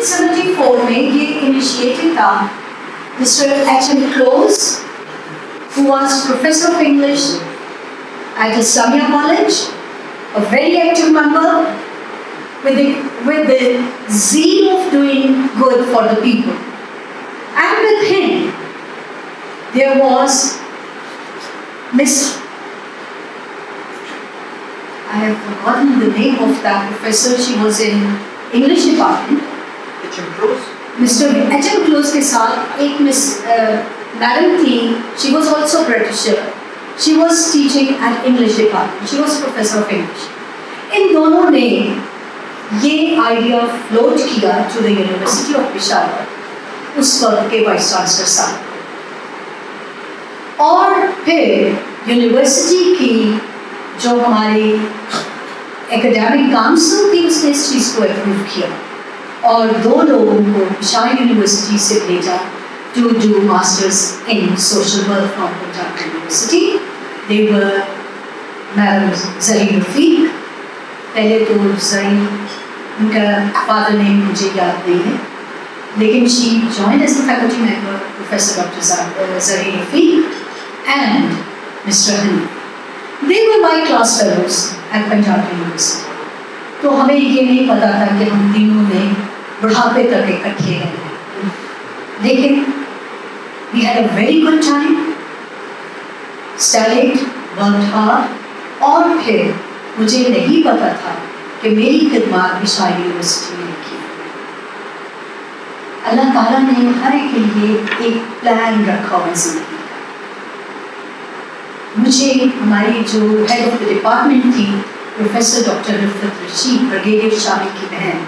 1974 में ये इनिशिएटिव था mister H M. Close, who was professor of English at Islamia College, a very active member with the zeal of doing good for the people. And with him, there was Miss, I have forgotten the name of that professor. She was in English department. H.M. Close. Mr. H.M. Close के साथ एक miss madam थी. She was also Britisher. She was teaching at English department. She was professor of English. इन दोनों ने ये idea float किया to the university of Peshawar उस वक्त के वाइस चांसलर साहब. और फिर यूनिवर्सिटी की जो हमारी एकेडमिक काउंसिल थी उसने इस चीज़ को अप्रूव किया और 2 लोगों को पेशावर यूनिवर्सिटी से भेजा to do masters in social work from Punjab university. They were madam Zareen Rafiq. पहले तो ज़रीन, उनका फादर नेम मुझे याद नहीं है, लेकिन she joined as the faculty member professor doctor Zareen Rafiq and mister Honey. They were my class fellows at Punjab University. तो हमें ये नहीं पता था कि हम तीनों ने बुढ़ापे तक इकट्ठे रहे, लेकिन we had a very good time, studied, worked hard. और फिर मुझे नहीं पता था कि मेरी खिदमत पेशावर यूनिवर्सिटी में की. अल्लाह ताला ने हर एक के लिए एक प्लान रखा हुआ जिंदगी. मुझे हमारी जो हेड ऑफ द डिपार्टमेंट थी professor doctor Rifat Rashid, brigadier Shami की बहन,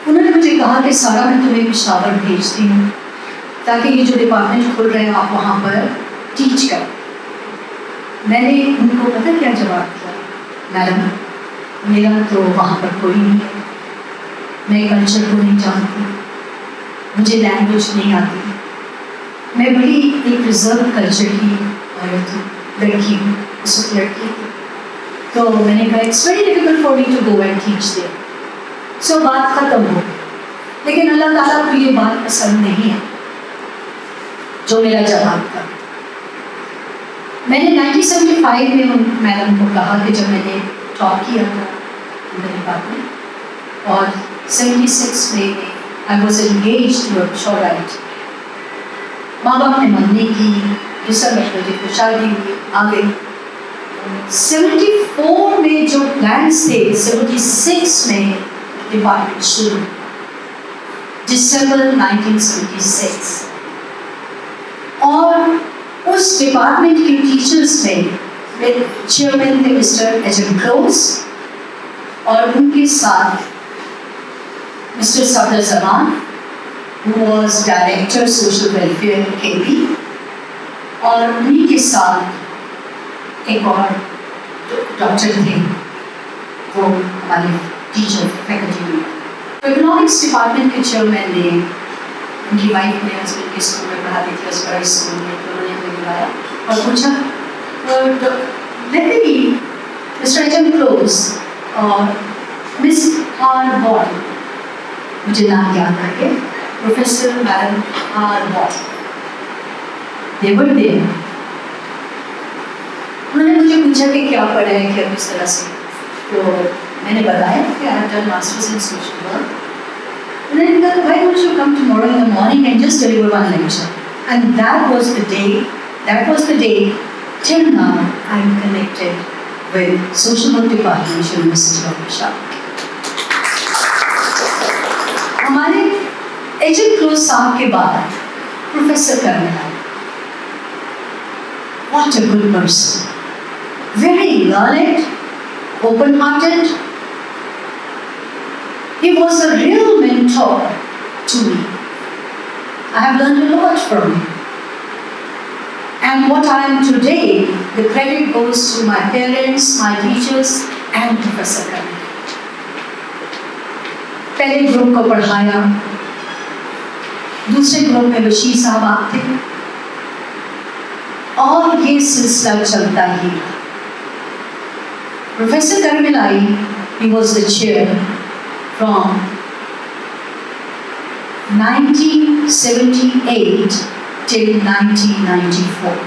उन्होंने मुझे कहा कि सारा मैं तुम्हें पेशावर भेजती हूँ ताकि ये जो डिपार्टमेंट खुल रहे हैं आप वहाँ पर टीच करें. मैंने उनको पता क्या जवाब दिया, मैडम मेरा तो वहाँ पर कोई नहीं है, मैं कल्चर को नहीं जानती, मुझे लैंग्वेज नहीं आती, मैं बड़ी एक रिजर्व कल्चर की औरत हूँ, लड़की हूँ, उस वक्त लड़की थी. तो मैंने कहा it's very difficult for me to go and teach there. So बात ख़त्म हो गई. लेकिन अल्लाह ताला को ये बात पसंद नहीं है जो मेरा जवाब था. मैंने 1975 में उन मैडम को कहा कि जब मैंने टॉप किया था उनके डिपार्टमेंट, और 76 में I was engage to a शोराइट. माँ बाप ने मन्नी की, दूसरा लड़के को शादी हुई, आ गई. 74 में जो प्लान्स थे 76 में डिपार्टमेंट शुरू, दिसंबर 1976. और उस डिपार्टमेंट के टीचर्स में चेयरमैन थे मिस्टर एच.एम. क्लोज और उनके साथ mister Safdar Zaman who was director social welfare KB, और उन्हीं के साथ एक और डॉक्टर थे, वो हमारे टीचर फैकल्टी में. इकोनॉमिक्स डिपार्टमेंट के चेयरमैन ने, उनकी वाइफ ने हस्बैंड के स्कूल में पढ़ाती थी, अस्पताल स्कूल में, तो उन्होंने हमें बुलाया और पूछा मिस्टर एच.एम. क्लोज और मिस आर बॉल, मुझे नाम याद आ गया, professor madam R Ball, they were there. उन्होंने मुझे पूछा कि क्या पढ़ा है, क्या किस तरह से. तो मैंने बताया कि I have done masters in social work. उन्होंने कहा why don't you come tomorrow in the morning and just deliver one lecture. And that was the day till now I am connected with social work department University of Peshawar. हमारे HM. Close साहब के बाद professor करने आए. What a good person. Very learned, open-hearted. He was a real mentor to me. I have learned a lot from him. And what I am today, the credit goes to my parents, my teachers, and Professor Karni. पहले group को पढ़ाया, दूसरे group में बशीर साहब आप थे, और ये सिलसिला चलता ही. प्रोफेसर करमिलाई, he was the chair from 1978 till 1994.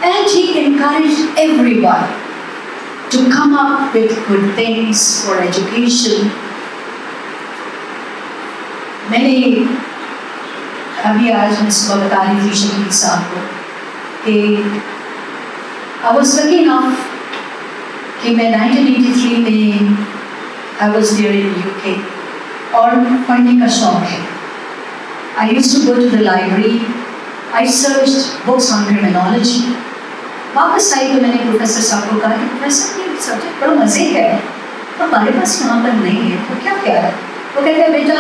And he encouraged everyone to come up with good things for education. मैंने अभी आज मैं सुबह बता रही थी शकील साहब को कि I was lucky enough कि मैं 1983 में I was there in UK और पढ़ने का शौक है. I used to go to the library. I searched books on criminology. वापस आई तो मैंने प्रोफेसर साहब को कहा कि प्रोफेसर ये सब्जेक्ट बड़ा मज़े का है, हमारे पास यहाँ पर नहीं है, तो क्या क्या है? वो कहते हैं बेटा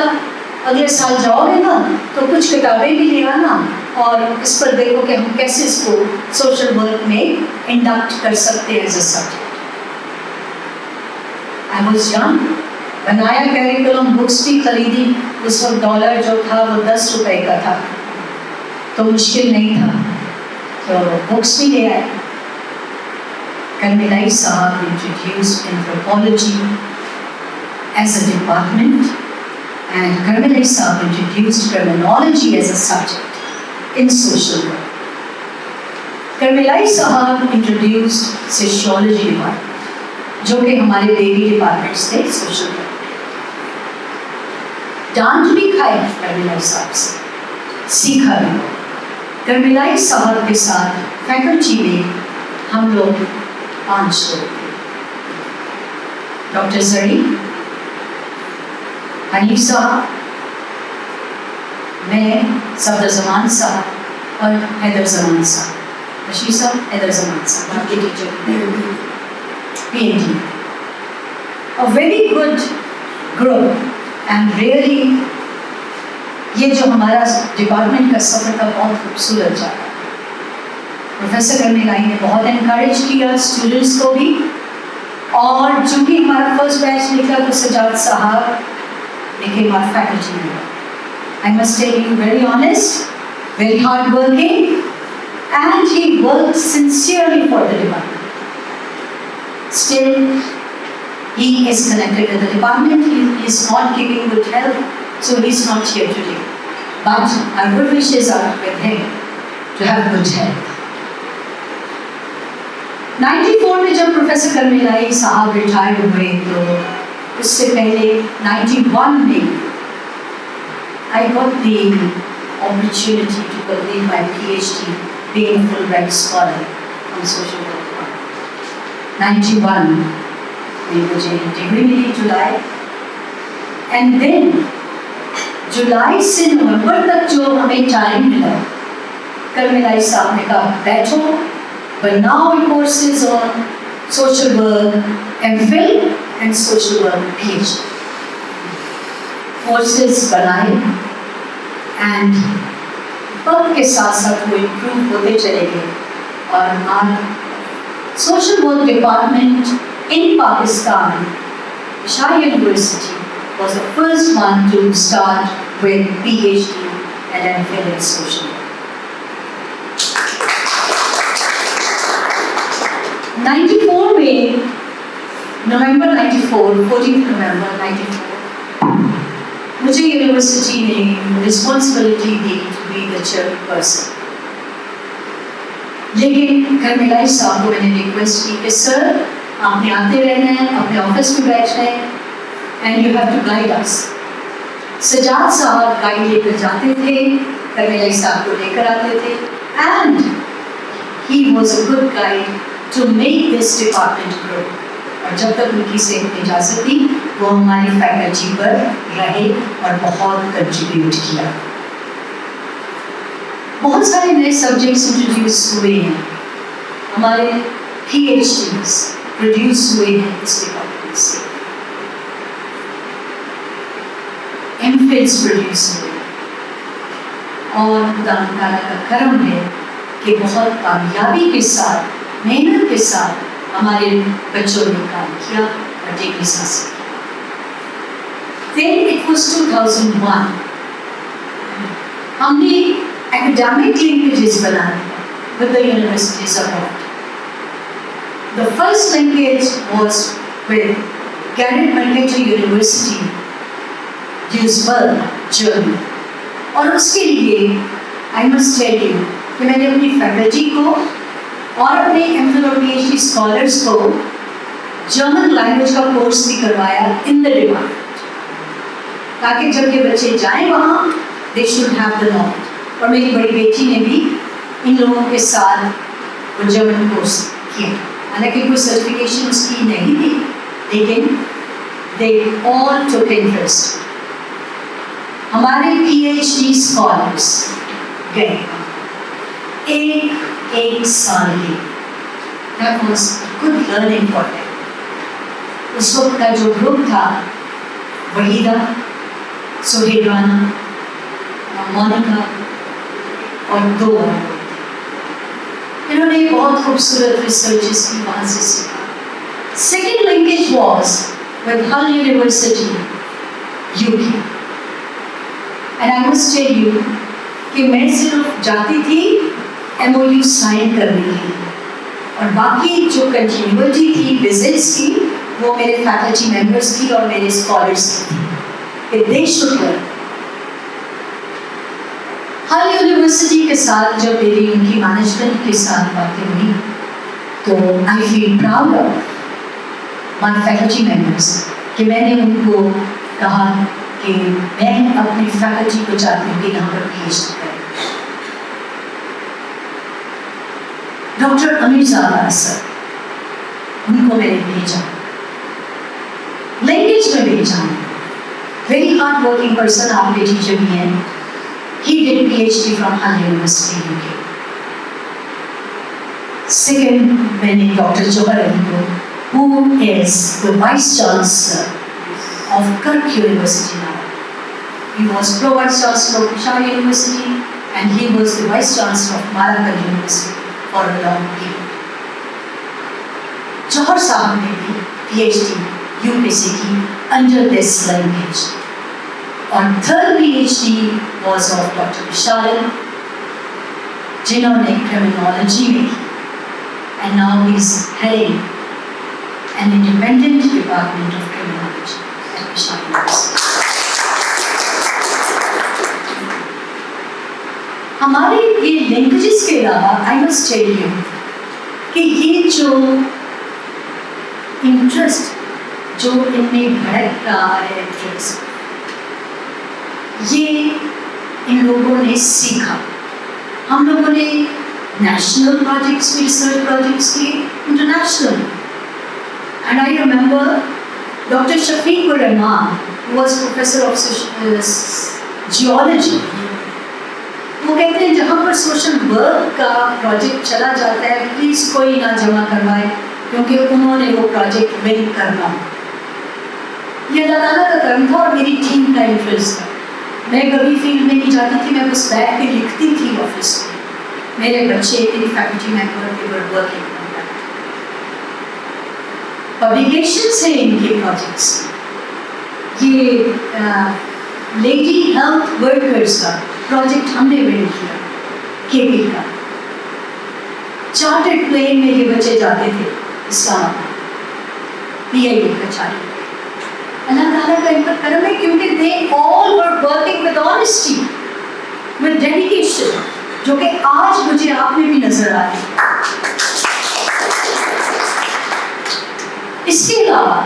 अगले साल जाओगे ना तो कुछ किताबें भी ले आना और इस पर देखो कि हम कैसे इसको सोशल वर्क में इंडक्ट कर सकते हैं as a subject. I was young, बनाया कैरिकुलम, बुक्स भी खरीदी. उस वक्त डॉलर जो था वो 10 रुपए का था, तो मुश्किल नहीं था, तो बुक्स भी ले आए. Karmilai Sahab introduced anthropology as a department, and Karmilai Sahab introduced criminology as a subject in social work. Karmilai Sahab introduced sociology department, जो कि हमारे बेबी डिपार्टमेंट्स थे सोशल वर्क. डांट भी खाई कर्मिलाई साहब से, सीखा भी. कर्मिलाई साहब के साथ फैकल्टी में हम लोग 5 लोग थे. डॉक्टर जरी, हनीफ साहब, मैं, सफदर जमान साहब और हैदर जमान साहब. बशीर साहब, हैदर जमान साहब आपके teacher PhD. A very good group. And really ये जो हमारा डिपार्टमेंट का सफ़र था बहुत खूबसूरत जाता. प्रोफेसर कर्मिलाई ने बहुत एनकरेज किया स्टूडेंट्स को भी, और चूँकि हमारा फर्स्ट बैच निकला तो सजाद साहब became our faculty member. I must tell you, very honest, very hard working, and he worked sincerely for the department. Still, he is connected with the department. He is not giving good health, so he is not here today. But our good wishes are with him to have good health. 94 में जब professor कर्मिलाई साहब retired हुए, तो उससे पहले 91 में I got the opportunity to complete my PhD, being a Fulbright scholar on social work. 91 में मुझे डिग्री मिली जुलाई, एंड देन जुलाई से नवंबर तक जो हमें टाइम मिला, कर्मिलाई साहब ने कहा बैठो, बनाओ courses on social work, MPhil and social work PhD. Courses बनाए एंड वक्त के साथ साथ वो इम्प्रूव होते चले गए, और आज social work department in Pakistan, Shah University was the first one to start with PhD and MPhil in social work. 94 में, November 94, 14th November 94, मुझे यूनिवर्सिटी ने responsibility the to be the chairperson. लेकिन कर्मिलाई साहब को मैंने रिक्वेस्ट की कि sir आपने आते रहना है, अपने ऑफिस में बैठना है, and you have to guide us. Sajjad साहब गाइड लेकर जाते थे, कर्मिलाई साहब को लेकर आते थे, and he was a good guide to make this department grow. और जब तक उनकी सेहत इजाज़त थी, वो हमारी फैकल्टी पर रहे और बहुत कंट्रीब्यूट किया. बहुत सारे नए सब्जेक्ट्स इंट्रोड्यूस हुए हैं, हमारे PhDs प्रोड्यूस हुए हैं इस डिपार्टमेंट से, MPhils प्रोड्यूस हुए, और खुदा ताला का करम है कि बहुत कामयाबी के साथ, मेहनत के साथ हमारे बच्चों ने काम किया और डिग्रीज हासिल की. Then it was 2001, हमने academic linkages बनाए with the universities abroad. The first linkage was with Garrett Mercator University Duisburg, Germany. और उसके लिए आई मस्ट टेल यू कि मैंने अपनी फैकल्टी को और अपने एमफिल और पीएचडी स्कॉलर्स को जर्मन लैंग्वेज का कोर्स भी करवाया इन द डिपार्टमेंट, ताकि जब ये बच्चे जाएं वहाँ they should have the knowledge. और मेरी बड़ी बेटी ने भी इन लोगों के साथ वो जर्मन कोर्स किया, हालांकि कोई सर्टिफिकेशन उसकी नहीं थी, लेकिन दे ऑल टुक इंटरेस्ट। हमारे पीएचडी स्कॉलर्स गए एक साल के, that was good learning for them। उस वक्त का जो ग्रुप था वहीदा, सोहेल राना, मोनिका और 2 और इन्होंने बहुत खूबसूरत रिसर्चेस की वहाँ से सीखा। Second linkage was with Hull university UK. And I must tell you कि मैं सिर्फ जाती थी MOU साइन करने के लिए, और बाकी जो कंटिन्यूटी थी विजिट्स की वो मेरे फैकल्टी मेंबर्स की और मेरे स्कॉलर्स की थी। They should learn. हल यूनिवर्सिटी के साथ जब मेरी उनकी मैनेजमेंट के साथ बातें हुई तो I feel proud of my faculty members कि मैंने उनको कहा कि मैं अपनी फैकल्टी को चाहती हूँ कि यहाँ पर PhD करें। डॉक्टर अमीरजादा सर, उनको मैंने भेजा, लैंग्वेज में भेजा। वेरी हार्ड वर्किंग पर्सन, आपके टीचर भी हैं। He did PhD from Hull University UK। Second, मैंने डॉक्टर जौहर अली को, who is the Vice Chancellor of Kirk University now। He was Pro-Vice Chancellor of Peshawar University and he was the Vice Chancellor of Malakal University for a long period। जौहर साहब ने भी PhD UK से की under this lineage। और third PhD was of Dr. Vishal, जिन्होंने criminology में की, and now he is heading an independent department of criminology at Vishal University। हमारे ये लैंग्वेजेस के अलावा आई मस्ट टेल यू कि ये जो इंटरेस्ट जो इनमें भड़क रहा है, इंटरेस्ट ये इन लोगों ने सीखा। हम लोगों ने नेशनल प्रोजेक्ट्स में रिसर्च प्रोजेक्ट्स किए, international. And I remember doctor Shafiqur Rahman was professor of geology. वो कहते हैं जहाँ पर सोशल वर्क का प्रोजेक्ट चला जाता है प्लीज़ कोई ना जमा करवाए, क्योंकि उन्होंने वो प्रोजेक्ट विन करना। ये अल्लाह ताला का कर्म था और मेरी टीम का इंटरेस्ट था। मैं कभी फील्ड में नहीं जाती थी, मैं बस बैठ के लिखती थी ऑफिस में। मेरे बच्चे, मेरी फैकल्टी मेंबर के were working on that. Publications हैं इनके प्रोजेक्ट्स। ये लेडी हेल्थ वर्कर्स का प्रोजेक्ट हमने विन किया, केपी का। चार्टर्ड प्लेन में ये बच्चे जाते थे इस्लामाबाद, PIA का चार्टर्ड। अल्लाह ताला का इन पर करम है, क्योंकि they all were working with honesty, with dedication, जो कि आज मुझे आप में भी नजर आ रही है। इसके अलावा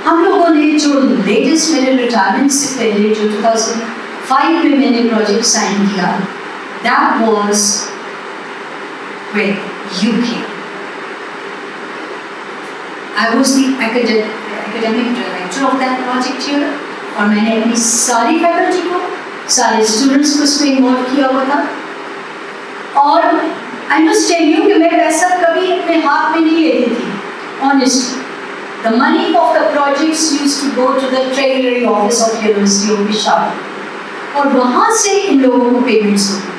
हम लोगों ने जो लेटेस्ट मेरे रिटायरमेंट से पहले जो 2005 में मैंने प्रोजेक्ट साइन किया, that was with UK। I was the academic director of that project here, और मैंने अपनी सारी फैकल्टी को, सारे स्टूडेंट्स को इसमें इन्वॉल्व किया हुआ था। और आई मस्ट टेल यू कि मैं पैसा कभी अपने हाथ में नहीं लेती थी, honestly. The money of the projects used to go to the treasury office of University of Peshawar, और वहाँ से इन लोगों को पेमेंट्स होती थी।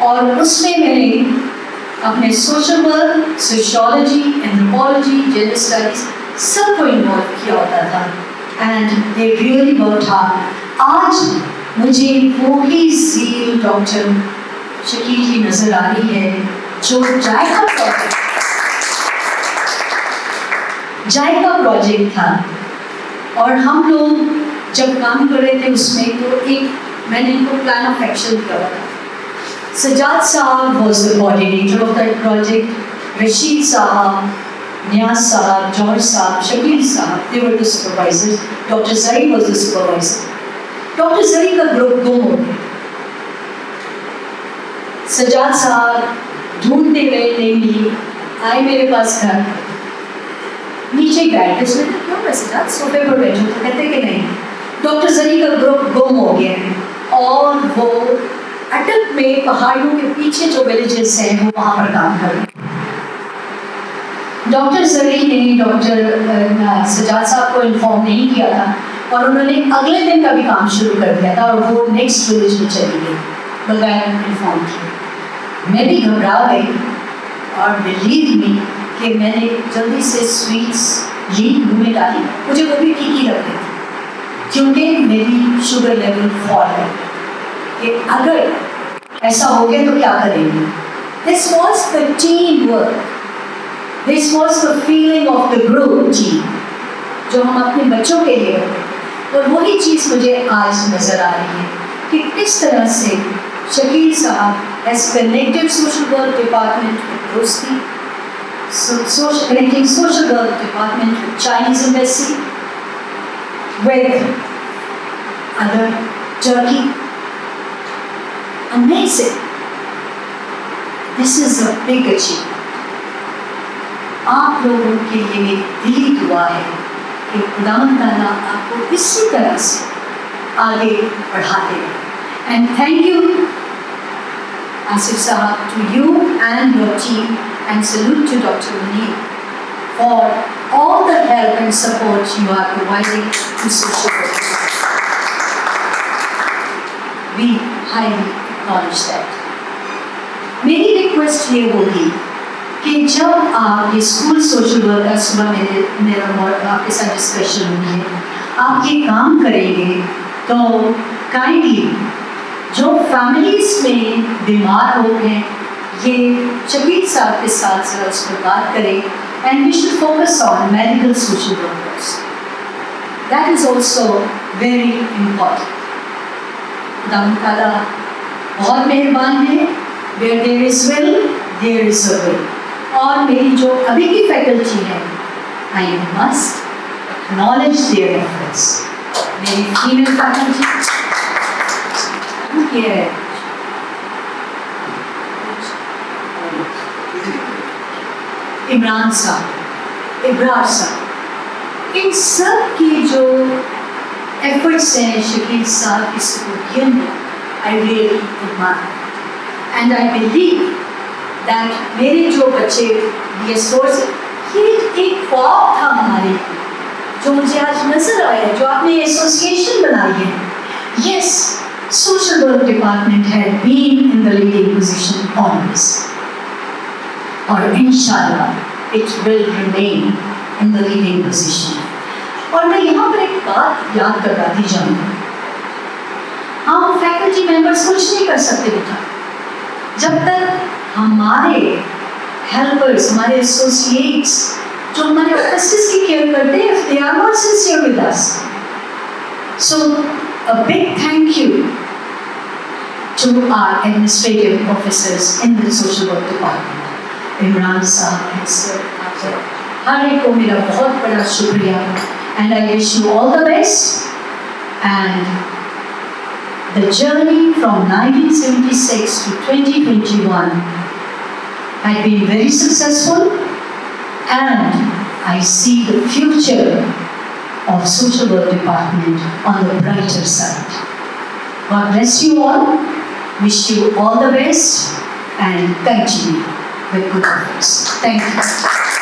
और उसमें मैंने अपने social work, sociology, anthropology, gender studies सबको इन्वॉल्व किया होता था। And they really worked hard. आज मुझे वो ही ज़ील डॉक्टर शकील की नज़र आ रही है जो जायका प्रोजेक्ट था, और हम लोग जब काम कर रहे थे उसमें तो एक मैंने इनको प्लान ऑफ एक्शन दिया था। सजाद साहब was the coordinator of that project. Rashid साहब, Niaz साहब, George साहब, Shakil साहब, they were the supervisors. Dr. Zari was the supervisor. Dr. Zari का ग्रुप गुम हो गया। सजाद साहब ढूंढते गए, नहीं मिली, आए मेरे पास घर, नीचे गए, उसने क्यों मैं सजाद सोफे पर बैठो, तो कहते कि नहीं, डॉक्टर जरी का ग्रुप गुम हो गया है और वो अटक में पहाड़ियों के पीछे जो विलेजेस हैं वो वहाँ पर काम कर रहे हैं। डॉक्टर जरी ने डॉक्टर सजाद साहब को इन्फॉर्म नहीं किया था और उन्होंने अगले दिन का भी काम शुरू कर दिया था और वो नेक्स्ट विलेज में चली गई बगैर इन्फॉर्म किए। मैं भी घबरा गई और बिलीव मी कि मैंने जल्दी से स्वीट्स ली, मुँह में डाली, मुझे वो भी ठीक ही लग रही थी क्योंकि मेरी शुगर लेवल फॉल है कि अगर ऐसा हो गया तो क्या करेंगे। This was the team work, this was the feeling of the group team जो हम अपने बच्चों के लिए होते हैं। और वही चीज़ मुझे आज नज़र आ रही है कि किस तरह से शकील साहब has connected social work department with Rosti, connecting social work department with Chinese embassy, with other Turkey. Amazing. This is a big achievement. आप लोगों के लिए मेरी दिली दुआ है कि खुदावंद ताला आपको इसी तरह से आगे बढ़ाते हैं। And thank you, Asif Sahab, to you and your team, and salute to Dr. Munir for all the help and support you are providing to social work. We highly acknowledge that. मेरी request ये होगी कि जब आप ये school social work का सुबह मेरा आपके साथ डिस्कशन हुई है, आप ये काम करेंगे तो काइंडली जो फैमिलीज में बीमार हो गए ये शकील साहब के साथ जरा उस पर बात करें and we should focus on medical social workers. That is also very important. खुदावंद ताला बहुत मेहरबान है। Where there is will there is a way. और मेरी जो अभी की फैकल्टी है, I must acknowledge their efforts. मेरी फीमेल फैकल्टी इमरान साहब, इब्रार साहब, इन सब की जो एफर्ट्स हैं शकील साहब की सपोर्टियन में, I really admire and I believe that मेरे जो बच्चे ये सोर्स, ये एक ख्वाब था हमारे जो मुझे आज नजर आया, जो आपने एसोसिएशन बनाई है। Yes, social work department had been in the leading position always, और inshallah it will remain in the leading position। और मैं यहाँ पर एक बात याद करवाती जाऊँगी, हम फैकल्टी मेंबर्स कुछ नहीं कर सकते बेटा जब तक हमारे हेल्पर्स, हमारे एसोसिएट्स जो हमारे ऑफिसर्स की केयर करते हैं, if they are not sincere with us। So a big thank you to our administrative officers in the social work department, Imran Sahab and Sir Afzal। हर एक को मेरा बहुत बड़ा शुक्रिया and I wish you all the best। And the journey from 1976 to 2021 had been very successful, and I see the future of social work department on the brighter side। God bless you all, wish you all the best and continue with good efforts। Thank you।